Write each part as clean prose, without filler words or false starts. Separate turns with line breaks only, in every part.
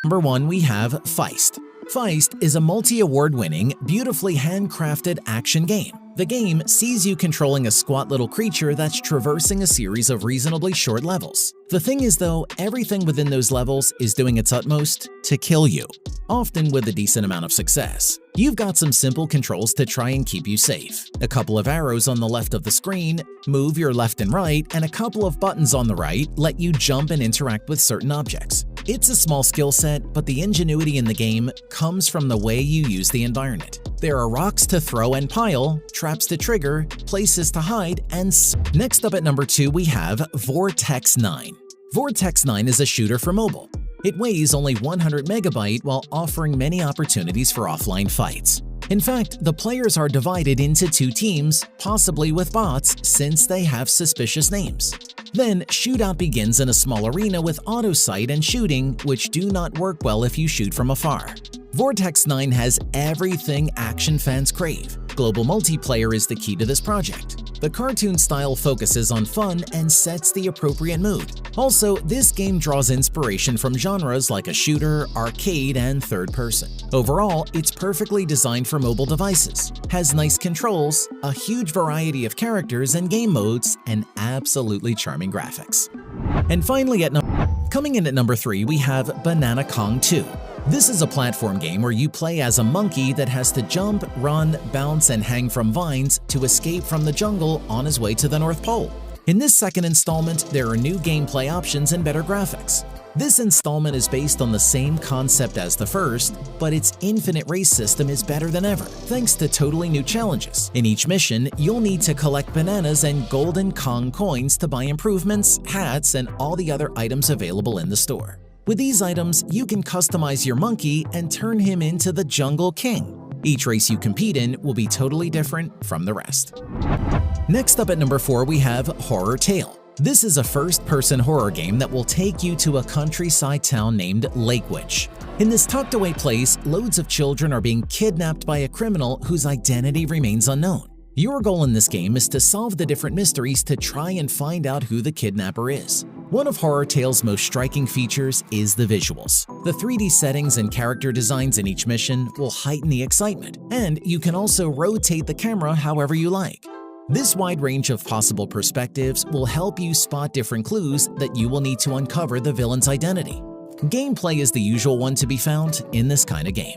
Number 1, we have Feist. Feist is a multi-award-winning, beautifully handcrafted action game. The game sees you controlling a squat little creature that's traversing a series of reasonably short levels. The thing is though, everything within those levels is doing its utmost to kill you, often with a decent amount of success. You've got some simple controls to try and keep you safe. A couple of arrows on the left of the screen move your left and right, and a couple of buttons on the right let you jump and interact with certain objects. It's a small skill set, but the ingenuity in the game comes from the way you use the environment. There are rocks to throw and pile, traps to trigger, places to hide, and Next up at number 2 we have Vortex 9. Vortex 9 is a shooter for mobile. It weighs only 100 MB while offering many opportunities for offline fights. In fact, the players are divided into 2 teams, possibly with bots, since they have suspicious names. Then, shootout begins in a small arena with auto-sight and shooting, which do not work well if you shoot from afar. Vortex 9 has everything action fans crave. Global multiplayer is the key to this project. The cartoon style focuses on fun and sets the appropriate mood. Also, this game draws inspiration from genres like a shooter, arcade, and third person. Overall, it's perfectly designed for mobile devices, has nice controls, a huge variety of characters and game modes, and absolutely charming graphics. And finally, coming in at number 3, we have Banana Kong 2. This is a platform game where you play as a monkey that has to jump, run, bounce, and hang from vines to escape from the jungle on his way to the North Pole. In this second installment, there are new gameplay options and better graphics. This installment is based on the same concept as the first, but its infinite race system is better than ever, thanks to totally new challenges. In each mission, you'll need to collect bananas and golden Kong coins to buy improvements, hats, and all the other items available in the store. With these items, you can customize your monkey and turn him into the Jungle King. Each race you compete in will be totally different from the rest. Next up at number 4, we have Horror Tale. This is a first-person horror game that will take you to a countryside town named Lakewich. In this tucked-away place, loads of children are being kidnapped by a criminal whose identity remains unknown. Your goal in this game is to solve the different mysteries to try and find out who the kidnapper is. One of Horror Tale's most striking features is the visuals. The 3D settings and character designs in each mission will heighten the excitement, and you can also rotate the camera however you like. This wide range of possible perspectives will help you spot different clues that you will need to uncover the villain's identity. Gameplay is the usual one to be found in this kind of game.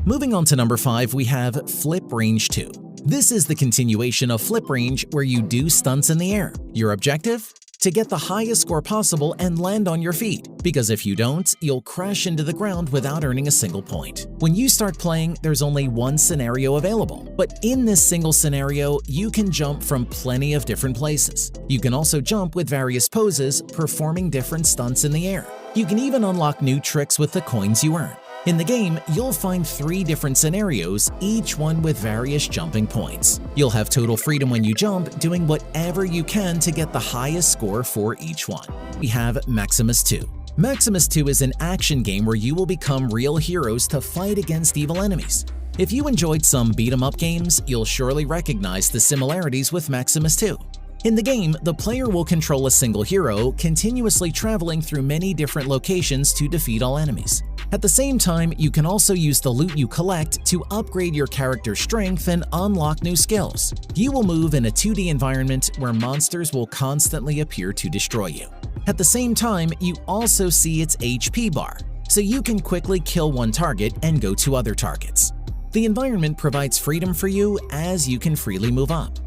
Moving on to number 5, we have Flip Range 2. This is the continuation of Flip Range where you do stunts in the air. Your objective? To get the highest score possible and land on your feet, because if you don't, you'll crash into the ground without earning a single point. When you start playing, there's only one scenario available, but in this single scenario, you can jump from plenty of different places. You can also jump with various poses, performing different stunts in the air. You can even unlock new tricks with the coins you earn. In the game, you'll find 3 different scenarios, each one with various jumping points. You'll have total freedom when you jump, doing whatever you can to get the highest score for each one. We have Maximus II. Maximus II is an action game where you will become real heroes to fight against evil enemies. If you enjoyed some beat-em-up games, you'll surely recognize the similarities with Maximus II. In the game, the player will control a single hero, continuously traveling through many different locations to defeat all enemies. At the same time, you can also use the loot you collect to upgrade your character's strength and unlock new skills. You will move in a 2D environment where monsters will constantly appear to destroy you. At the same time, you also see its HP bar, so you can quickly kill one target and go to other targets. The environment provides freedom for you as you can freely move up.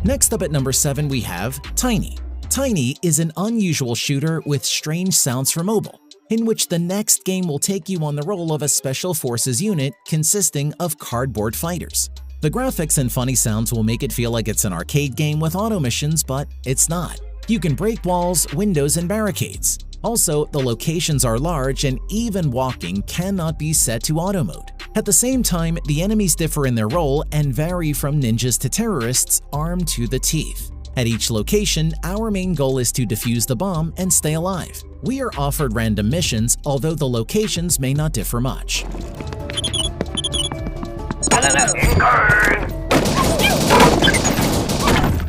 Next up at number 7, we have Tiny. Tiny is an unusual shooter with strange sounds for mobile, in which the next game will take you on the role of a special forces unit consisting of cardboard fighters. The graphics and funny sounds will make it feel like it's an arcade game with auto missions, but it's not. You can break walls, windows, and barricades. Also, the locations are large and even walking cannot be set to auto mode. At the same time, the enemies differ in their role and vary from ninjas to terrorists armed to the teeth. At each location, our main goal is to defuse the bomb and stay alive. We are offered random missions, although the locations may not differ much.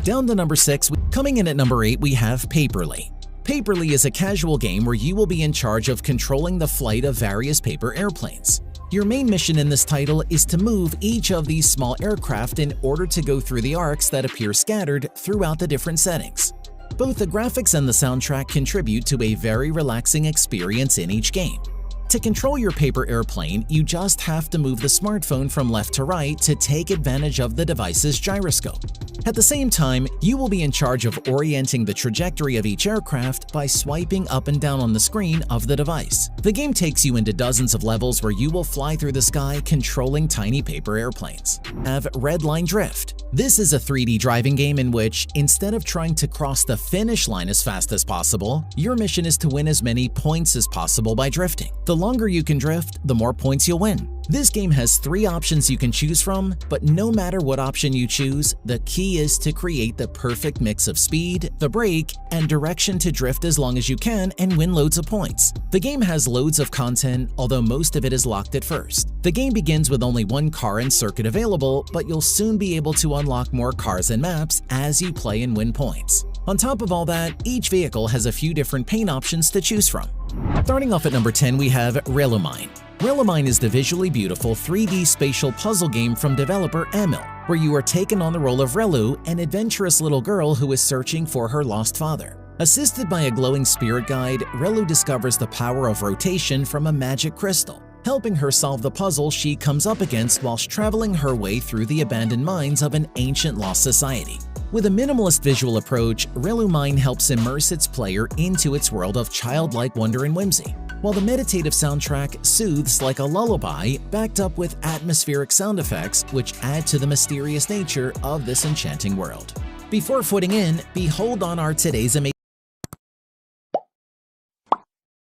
Down to number 6, coming in at number 8, we have Paperly. Paperly is a casual game where you will be in charge of controlling the flight of various paper airplanes. Your main mission in this title is to move each of these small aircraft in order to go through the arcs that appear scattered throughout the different settings. Both the graphics and the soundtrack contribute to a very relaxing experience in each game. To control your paper airplane, you just have to move the smartphone from left to right to take advantage of the device's gyroscope. At the same time, you will be in charge of orienting the trajectory of each aircraft by swiping up and down on the screen of the device. The game takes you into dozens of levels where you will fly through the sky controlling tiny paper airplanes. Have Redline Drift. This is a 3D driving game in which, instead of trying to cross the finish line as fast as possible, your mission is to win as many points as possible by drifting. The longer you can drift, the more points you'll win. This game has 3 options you can choose from, but no matter what option you choose, the key is to create the perfect mix of speed, the brake, and direction to drift as long as you can and win loads of points. The game has loads of content, although most of it is locked at first. The game begins with only one car and circuit available, but you'll soon be able to unlock more cars and maps as you play and win points. On top of all that, each vehicle has a few different paint options to choose from. Starting off at number 10, we have Relu Mine. Relu Mine is the visually beautiful 3D spatial puzzle game from developer Emil, where you are taken on the role of Relu, an adventurous little girl who is searching for her lost father. Assisted by a glowing spirit guide, Relu discovers the power of rotation from a magic crystal, helping her solve the puzzle she comes up against whilst traveling her way through the abandoned mines of an ancient lost society. With a minimalist visual approach, Relu Mine helps immerse its player into its world of childlike wonder and whimsy, while the meditative soundtrack soothes like a lullaby, backed up with atmospheric sound effects which add to the mysterious nature of this enchanting world. Before footing in, behold on our today's amazing